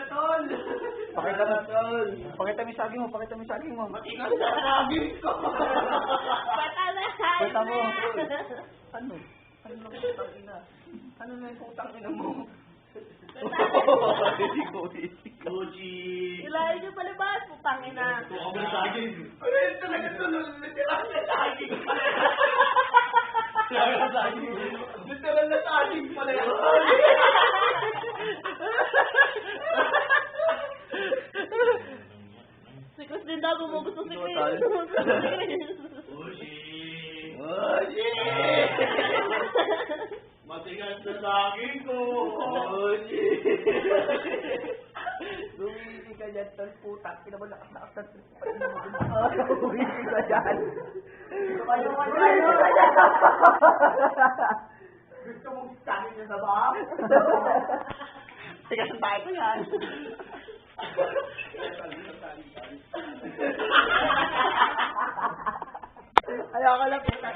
tol. Pakita mo, tol. pakita mo yung saging mo, pakita mo yung saging mo. Matingan sa saging ko. Patalahan Pakita mo. na. Ano? Ano na putang ina? Ano na yung putang ina mo? Hindi ko Gucci. Ilahin niyo palabas, putang ina. Ito ka ba ng saging? Ano yun talaga tol? Literal na saging pala. Literal na saging pala yan. Si Chris din daw gumugusto si Chris. Gucci. Gucci. Matigas na saging ko. Gucci. Lumili ka dyan, tol, putak. Pinabalakas-lakas na lumili ka dyan. Lumili ka dyan. Gusto mong saging na ba? Tigas ang tayo ko yan. Ayaw ka lang, putak.